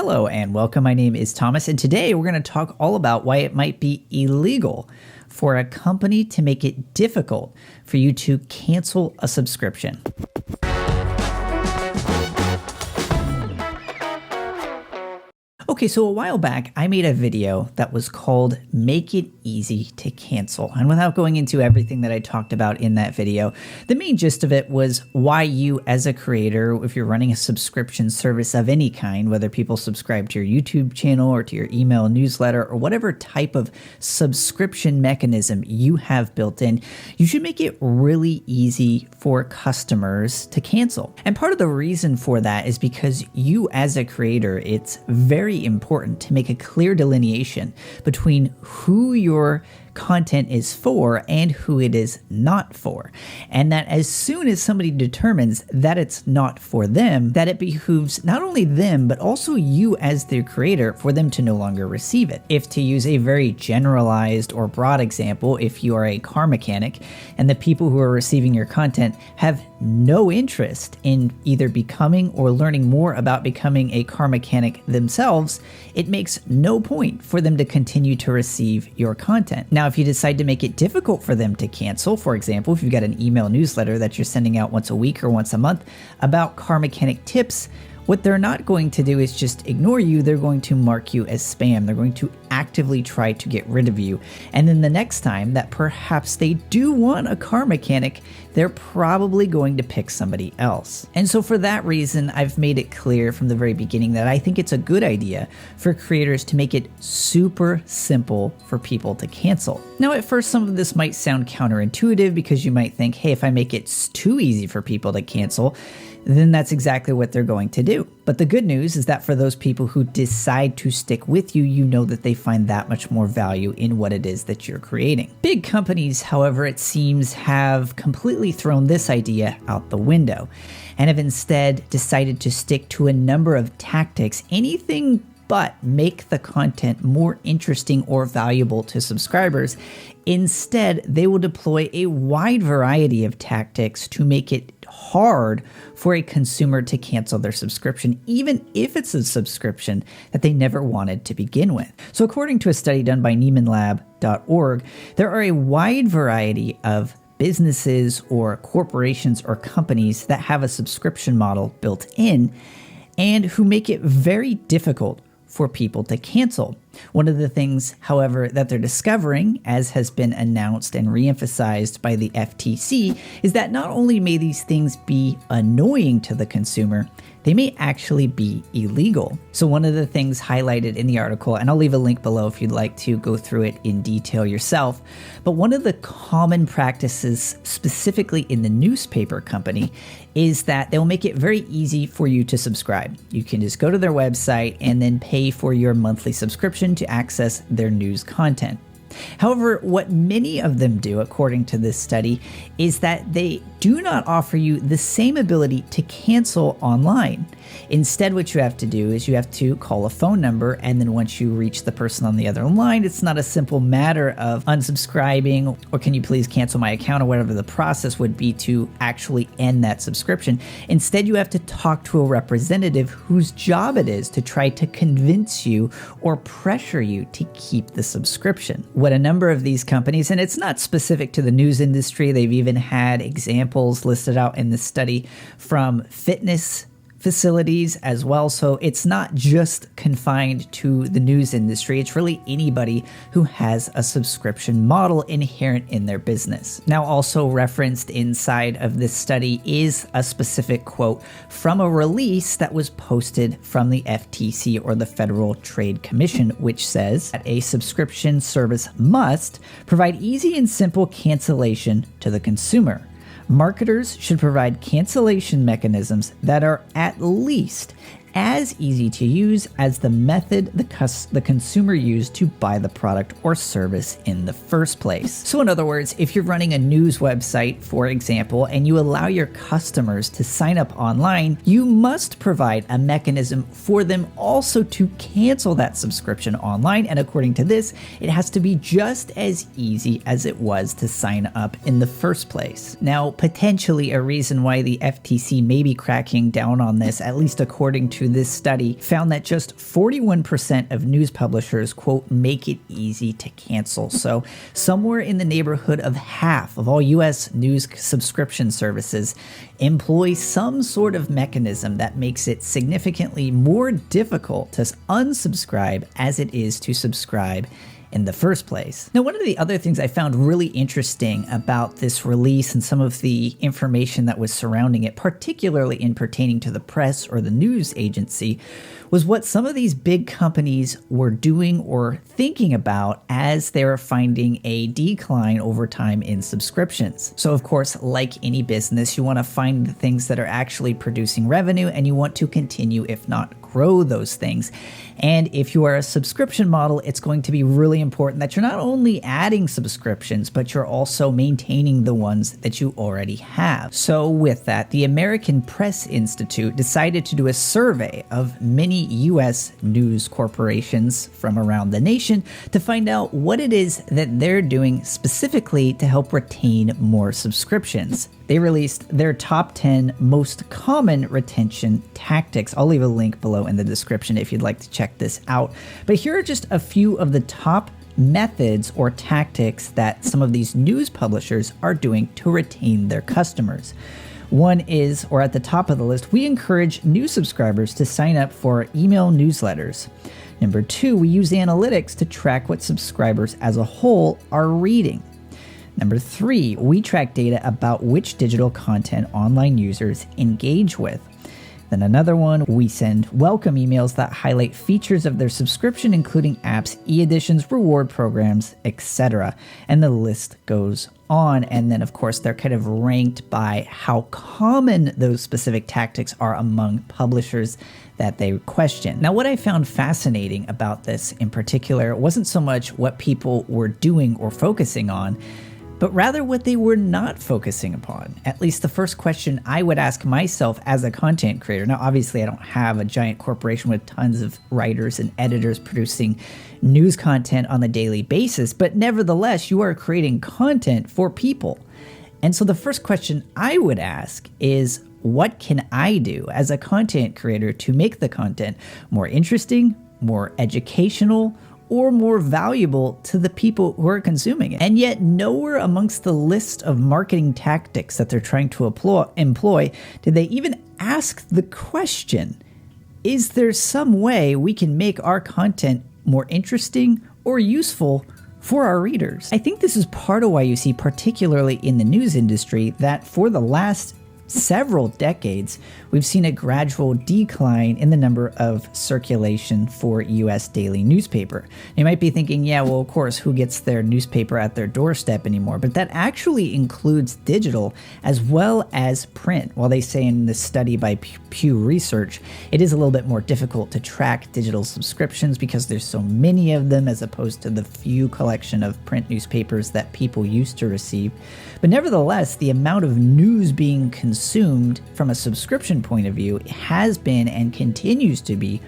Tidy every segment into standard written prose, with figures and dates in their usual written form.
Hello and welcome. My name is Thomas, and today we're going to talk all about why it might be illegal for a company to make it difficult for you to cancel a subscription. Okay, so a while back, I made a video that was called Make It Easy to Cancel. And without going into everything that I talked about in that video, the main gist of it was why you as a creator, if you're running a subscription service of any kind, whether people subscribe to your YouTube channel or to your email newsletter or whatever type of subscription mechanism you have built in, you should make it really easy for customers to cancel. And part of the reason for that is because you as a creator, it's very important to make a clear delineation between who your content is for and who it is not for. And that as soon as somebody determines that it's not for them, that it behooves not only them, but also you as their creator for them to no longer receive it. If to use a very generalized or broad example, if you are a car mechanic and the people who are receiving your content have no interest in either becoming or learning more about becoming a car mechanic themselves, it makes no point for them to continue to receive your content. Now, if you decide to make it difficult for them to cancel, for example, if you've got an email newsletter that you're sending out once a week or once a month about car mechanic tips, what they're not going to do is just ignore you. They're going to mark you as spam. They're going to actively try to get rid of you. And then the next time that perhaps they do want a car mechanic, they're probably going to pick somebody else. And so for that reason, I've made it clear from the very beginning that I think it's a good idea for creators to make it super simple for people to cancel. Now, at first, some of this might sound counterintuitive because you might think, hey, if I make it too easy for people to cancel, then that's exactly what they're going to do. But the good news is that for those people who decide to stick with you, you know that they find that much more value in what it is that you're creating. Big companies, however, it seems, have completely thrown this idea out the window and have instead decided to stick to a number of tactics, anything but make the content more interesting or valuable to subscribers. Instead, they will deploy a wide variety of tactics to make it hard for a consumer to cancel their subscription, even if it's a subscription that they never wanted to begin with. So according to a study done by NeimanLab.org, there are a wide variety of businesses or corporations or companies that have a subscription model built in and who make it very difficult for people to cancel. One of the things, however, that they're discovering, as has been announced and reemphasized by the FTC, is that not only may these things be annoying to the consumer, they may actually be illegal. So one of the things highlighted in the article, and I'll leave a link below if you'd like to go through it in detail yourself, but one of the common practices specifically in the newspaper company is that they'll make it very easy for you to subscribe. You can just go to their website and then pay for your monthly subscription to access their news content. However, what many of them do, according to this study, is that they do not offer you the same ability to cancel online. Instead, what you have to do is you have to call a phone number, and then once you reach the person on the other line, it's not a simple matter of unsubscribing or can you please cancel my account or whatever the process would be to actually end that subscription. Instead, you have to talk to a representative whose job it is to try to convince you or pressure you to keep the subscription. What a number of these companies, and it's not specific to the news industry, they've even had examples listed out in the study from fitness facilities as well. So it's not just confined to the news industry. It's really anybody who has a subscription model inherent in their business. Now, also referenced inside of this study is a specific quote from a release that was posted from the FTC or the Federal Trade Commission, which says that a subscription service must provide easy and simple cancellation to the consumer. Marketers should provide cancellation mechanisms that are at least as easy to use as the method the consumer used to buy the product or service in the first place. So in other words, if you're running a news website, for example, and you allow your customers to sign up online, you must provide a mechanism for them also to cancel that subscription online. And according to this, it has to be just as easy as it was to sign up in the first place. Now, potentially a reason why the FTC may be cracking down on this, at least according to through this study found that just 41% of news publishers, quote, make it easy to cancel. So somewhere in the neighborhood of half of all US news subscription services employ some sort of mechanism that makes it significantly more difficult to unsubscribe as it is to subscribe in the first place. Now, one of the other things I found really interesting about this release and some of the information that was surrounding it, particularly in pertaining to the press or the news agency, was what some of these big companies were doing or thinking about as they were finding a decline over time in subscriptions. So of course, like any business, you want to find the things that are actually producing revenue, and you want to continue, if not grow those things. And if you are a subscription model, it's going to be really important that you're not only adding subscriptions, but you're also maintaining the ones that you already have. So with that, the American Press Institute decided to do a survey of many US news corporations from around the nation to find out what it is that they're doing specifically to help retain more subscriptions. They released their top 10 most common retention tactics. I'll leave a link below in the description if you'd like to check this out. But here are just a few of the top methods or tactics that some of these news publishers are doing to retain their customers. One is, or at the top of the list, we encourage new subscribers to sign up for email newsletters. Number 2, we use analytics to track what subscribers as a whole are reading. Number 3, we track data about which digital content online users engage with. Then another one, we send welcome emails that highlight features of their subscription, including apps, e-editions, reward programs, etc. And the list goes on. And then, of course, they're kind of ranked by how common those specific tactics are among publishers that they question. Now, what I found fascinating about this in particular wasn't so much what people were doing or focusing on, but rather what they were not focusing upon. At least the first question I would ask myself as a content creator. Now, obviously, I don't have a giant corporation with tons of writers and editors producing news content on a daily basis, but nevertheless, you are creating content for people. And so the first question I would ask is, what can I do as a content creator to make the content more interesting, more educational, or more valuable to the people who are consuming it? And yet nowhere amongst the list of marketing tactics that they're trying to employ did they even ask the question, is there some way we can make our content more interesting or useful for our readers? I think this is part of why you see, particularly in the news industry, that for the last several decades, we've seen a gradual decline in the number of circulation for US daily newspaper. You might be thinking, yeah, well, of course, who gets their newspaper at their doorstep anymore? But that actually includes digital as well as print. While they say in this study by Pew Research, it is a little bit more difficult to track digital subscriptions because there's so many of them as opposed to the few collection of print newspapers that people used to receive. But nevertheless, the amount of news being consumed from a subscription point of view has been and continues to be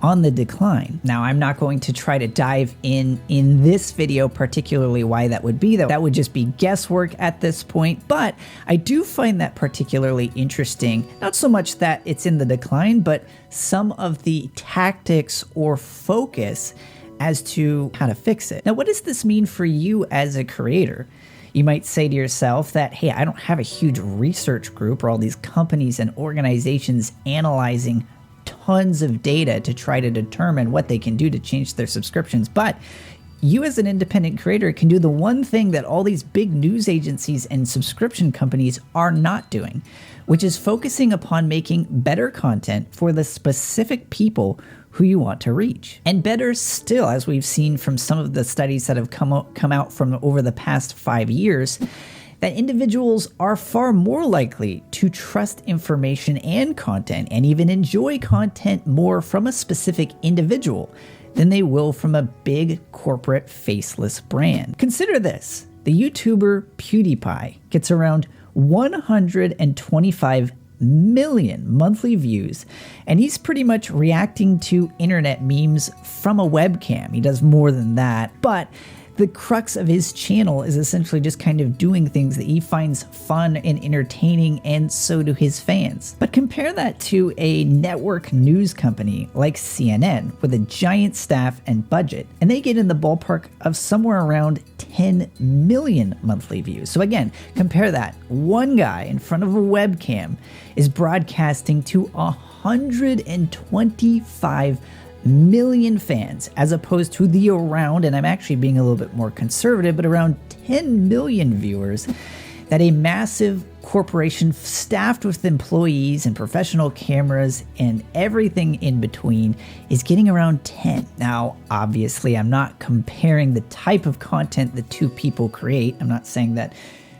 on the decline. Now, I'm not going to try to dive in this video, particularly why that would be. That would just be guesswork at this point, but I do find that particularly interesting, not so much that it's in the decline, but some of the tactics or focus as to how to fix it. Now, what does this mean for you as a creator? You might say to yourself that, hey, I don't have a huge research group or all these companies and organizations analyzing tons of data to try to determine what they can do to change their subscriptions. But you as an independent creator can do the one thing that all these big news agencies and subscription companies are not doing, which is focusing upon making better content for the specific people who you want to reach. And better still, as we've seen from some of the studies that have come out from over the past 5 years, that individuals are far more likely to trust information and content and even enjoy content more from a specific individual than they will from a big corporate faceless brand. Consider this. The YouTuber PewDiePie gets around 125 million monthly views, and he's pretty much reacting to internet memes from a webcam. He does more than that, but the crux of his channel is essentially just kind of doing things that he finds fun and entertaining, and so do his fans. But compare that to a network news company like CNN with a giant staff and budget, and they get in the ballpark of somewhere around 10 million monthly views. So again, compare that. One guy in front of a webcam is broadcasting to 125 million fans, as opposed to the around, and I'm actually being a little bit more conservative, but around 10 million viewers that a massive corporation staffed with employees and professional cameras and everything in between is getting around 10. Now, obviously, I'm not comparing the type of content the two people create. I'm not saying that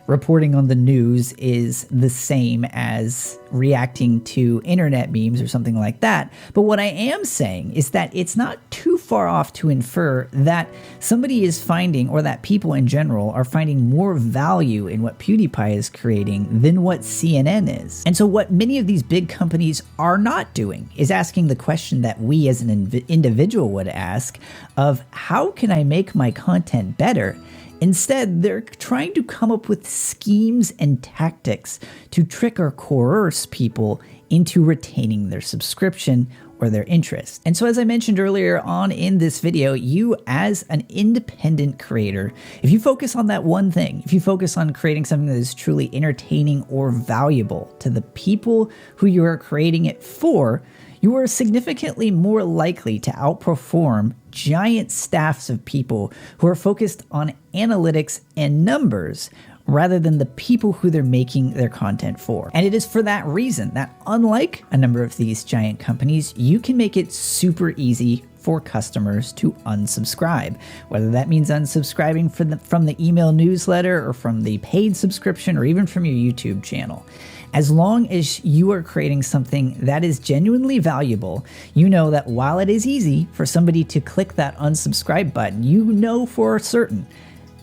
reporting on the news is the same as reacting to internet memes or something like that. But what I am saying is that it's not too far off to infer that somebody is finding, or that people in general are finding, more value in what PewDiePie is creating than what CNN is. And so what many of these big companies are not doing is asking the question that we as an individual would ask of, how can I make my content better? Instead, they're trying to come up with schemes and tactics to trick or coerce people into retaining their subscription or their interest. And so, as I mentioned earlier on in this video, you as an independent creator, if you focus on that one thing, if you focus on creating something that is truly entertaining or valuable to the people who you are creating it for, you are significantly more likely to outperform giant staffs of people who are focused on analytics and numbers rather than the people who they're making their content for. And it is for that reason that, unlike a number of these giant companies, you can make it super easy for customers to unsubscribe, whether that means unsubscribing from the email newsletter or from the paid subscription or even from your YouTube channel. As long as you are creating something that is genuinely valuable, you know that while it is easy for somebody to click that unsubscribe button, you know for certain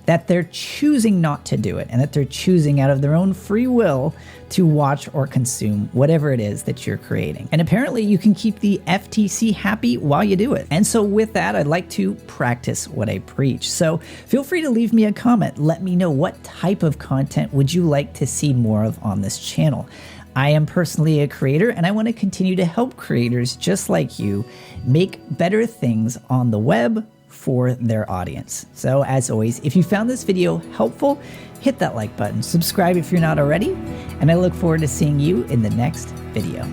that they're choosing not to do it, and that they're choosing out of their own free will to watch or consume whatever it is that you're creating. And apparently you can keep the FTC happy while you do it. And so with that, I'd like to practice what I preach. So feel free to leave me a comment. Let me know, what type of content would you like to see more of on this channel? I am personally a creator, and I want to continue to help creators just like you make better things on the web for their audience. So as always, if you found this video helpful, hit that like button, subscribe if you're not already, and I look forward to seeing you in the next video.